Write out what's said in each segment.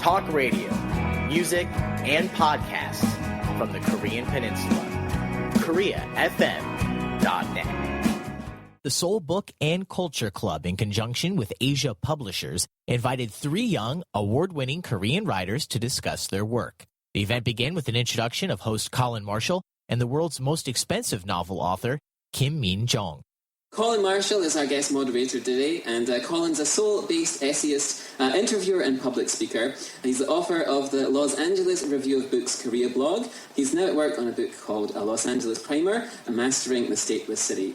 talk radio, music, and podcasts from the Korean Peninsula. KoreaFM.net. The Seoul Book and Culture Club, in conjunction with Asia Publishers, invited 3 young, award-winning Korean writers to discuss their work. The event began with an introduction of host Colin Marshall and the world's most expensive novel author, Minjung. Colin Marshall is our guest moderator today, and Colin's a Seoul-based essayist, interviewer and public speaker. He's the author of the Los Angeles Review of Books Korea blog. He's now at work on a book called A Los Angeles Primer, Mastering the Stateless City.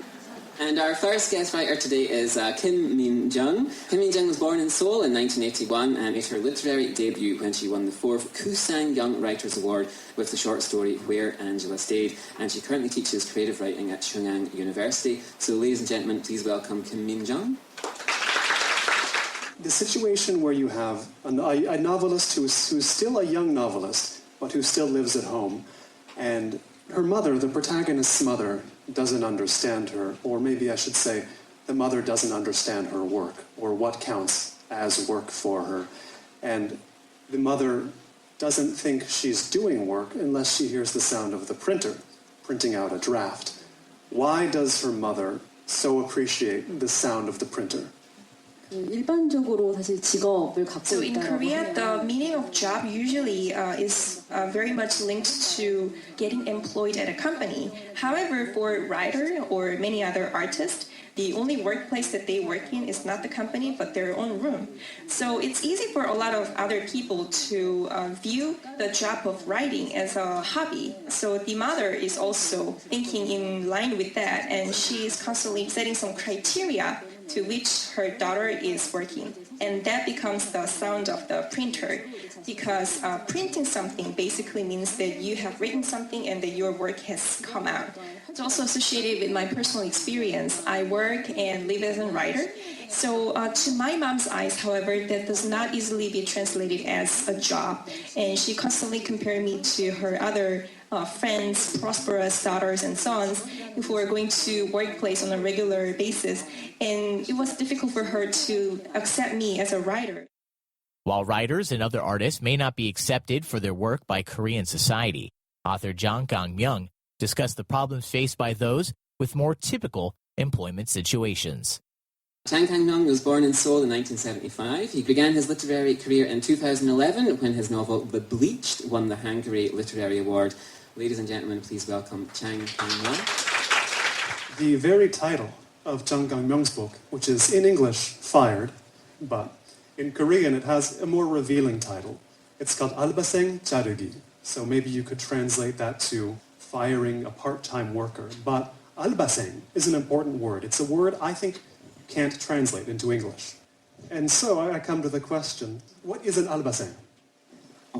And our first guest writer today is Minjung. Minjung was born in Seoul in 1981 and made her literary debut when she won the 4th Kusang Young Writers Award with the short story Where Angela Stayed. And she currently teaches creative writing at Jung University. So ladies and gentlemen, please welcome Minjung. The situation where you have a novelist who's still a young novelist, but who still lives at home, and her mother, the protagonist's mother, doesn't understand her, or maybe I should say the mother doesn't understand her work, or what counts as work for her. And the mother doesn't think she's doing work unless she hears the sound of the printer printing out a draft. Why does her mother so appreciate the sound of the printer? 일반적으로 사실 직업을 갖고 So in Korea, the meaning of job usually is very much linked to getting employed at a company. However, for writer or many other artists, the only workplace that they work in is not the company, but their own room. So it's easy for a lot of other people to view the job of writing as a hobby. So the mother is also thinking in line with that, and she is constantly setting some criteria to which her daughter is working. And that becomes the sound of the printer, because printing something basically means that you have written something and that your work has come out. It's also associated with my personal experience. I work and live as a writer. So to my mom's eyes, however, that does not easily be translated as a job. And she constantly compared me to her other friends, prosperous daughters and sons who are going to workplace on a regular basis. And it was difficult for her to accept me as a writer. While writers and other artists may not be accepted for their work by Korean society, author Jung discussed the problems faced by those with more typical employment situations. Kang was born in Seoul in 1975. He began his literary career in 2011 when his novel The Bleached won the Hungary Literary Award. Ladies and gentlemen, please welcome Kang. The very title of Jung Kang-myung's book, which is in English, Fired, but in Korean it has a more revealing title. It's called Albaseng Jarugi. So maybe you could translate that to firing a part-time worker. But albaseng is an important word. It's a word I think can't translate into English. And so I come to the question, what is an albaseng? I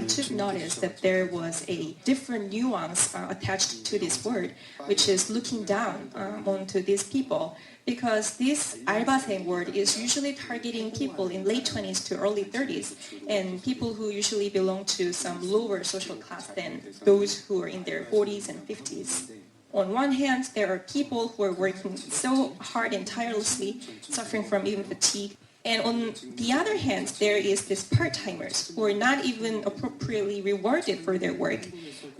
took notice that there was a different nuance attached to this word, which is looking down onto these people, because this alba생 word is usually targeting people in late 20s to early 30s, and people who usually belong to some lower social class than those who are in their 40s and 50s. On one hand, there are people who are working so hard and tirelessly, suffering from even fatigue. And on the other hand, there is these part-timers who are not even appropriately rewarded for their work,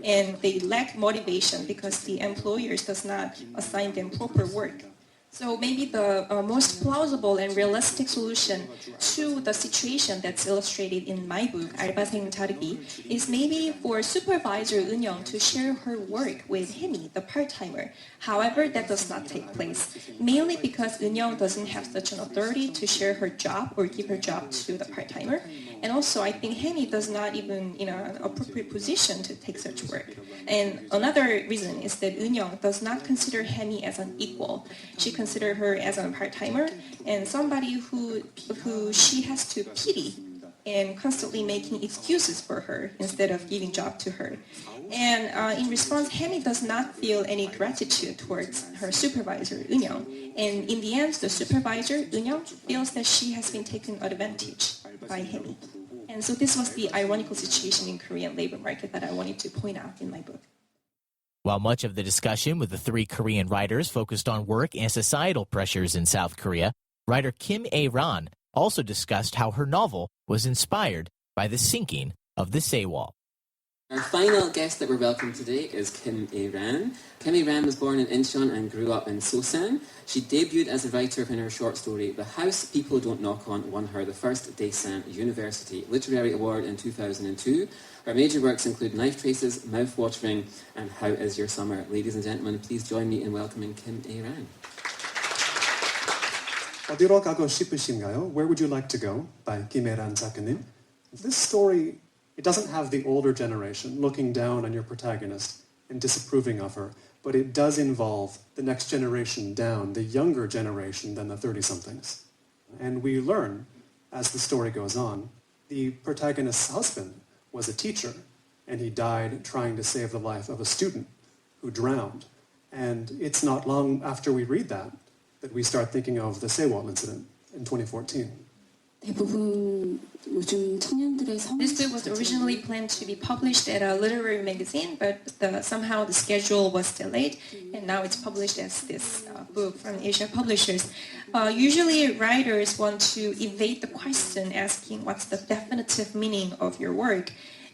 and they lack motivation because the employers does not assign them proper work. So maybe the most plausible and realistic solution to the situation that's illustrated in my book, 알바생 자르기, is maybe for supervisor Eun Hye to share her work with Hemi, the part-timer. However, that does not take place, mainly because Eun Hye doesn't have such an authority to share her job or give her job to the part-timer. And also, I think Hemi does not even an appropriate position to take such work. And another reason is that Eun Hye does not consider Hemi as an equal. She considers her as a part-timer and somebody who she has to pity and constantly making excuses for her instead of giving job to her. And in response, Hemi does not feel any gratitude towards her supervisor, Eun Hye. And in the end, the supervisor, Eun Hye, feels that she has been taken advantage by Hemi. And so this was the ironical situation in Korean labor market that I wanted to point out in my book. While much of the discussion with the 3 Korean writers focused on work and societal pressures in South Korea, writer Kim A-ran also discussed how her novel was inspired by the sinking of the Sewol. Our final guest that we're welcoming today is Kim A-ran. Kim A-ran was born in Incheon and grew up in Sosan. She debuted as a writer when her short story The House People Don't Knock On won her the first Daesan University Literary Award in 2002. Her major works include Knife Traces, Mouth-Watering, and How Is Your Summer? Ladies and gentlemen, please join me in welcoming Kim A-ran. 어디로 가고 싶으신가요? Where would you like to go? By Kim A-ran 작가님. This story, it doesn't have the older generation looking down on your protagonist and disapproving of her, but it does involve the next generation down, the younger generation than the 30-somethings. And we learn, as the story goes on, the protagonist's husband was a teacher, and he died trying to save the life of a student who drowned. And it's not long after we read that we start thinking of the Sewol incident in 2014. This book was originally planned to be published at a literary magazine, but somehow the schedule was delayed, and now it's published as this book from Asia Publishers. Usually writers want to evade the question asking what's the definitive meaning of your work,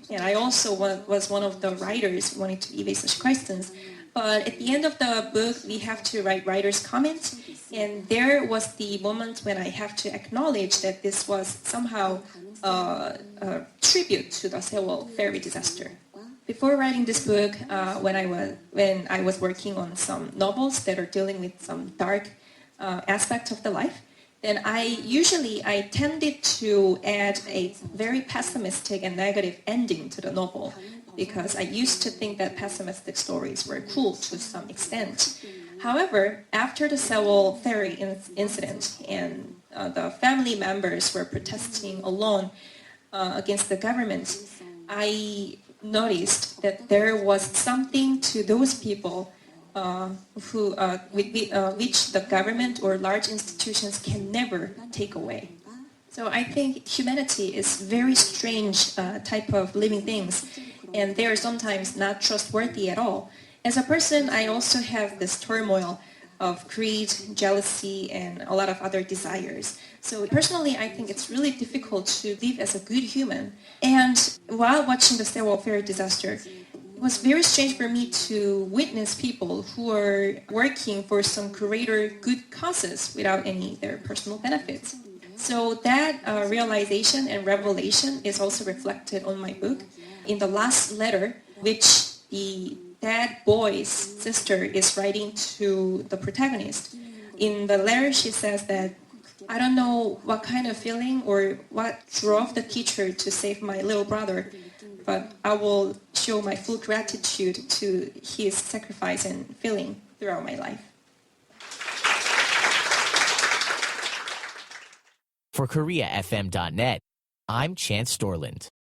and I also was one of the writers wanting to evade such questions. But at the end of the book, we have to write writer's comments, and there was the moment when I have to acknowledge that this was somehow a tribute to the Sewol ferry disaster. Before writing this book, when I was working on some novels that are dealing with some dark aspect of the life, then I tended to add a very pessimistic and negative ending to the novel, because I used to think that pessimistic stories were cool to some extent. However, after the Sewol ferry incident and the family members were protesting alone against the government, I noticed that there was something to those people which the government or large institutions can never take away. So I think humanity is very strange type of living things, and they are sometimes not trustworthy at all. As a person, I also have this turmoil of greed, jealousy, and a lot of other desires. So personally, I think it's really difficult to live as a good human. And while watching the Sewol ferry disaster, it was very strange for me to witness people who are working for some greater good causes without any their personal benefits. So that realization and revelation is also reflected on my book. In the last letter, which the dead boy's sister is writing to the protagonist, in the letter she says that, I don't know what kind of feeling or what drove the teacher to save my little brother, but I will show my full gratitude to his sacrifice and feeling throughout my life. For KoreaFM.net, I'm Chance Storland.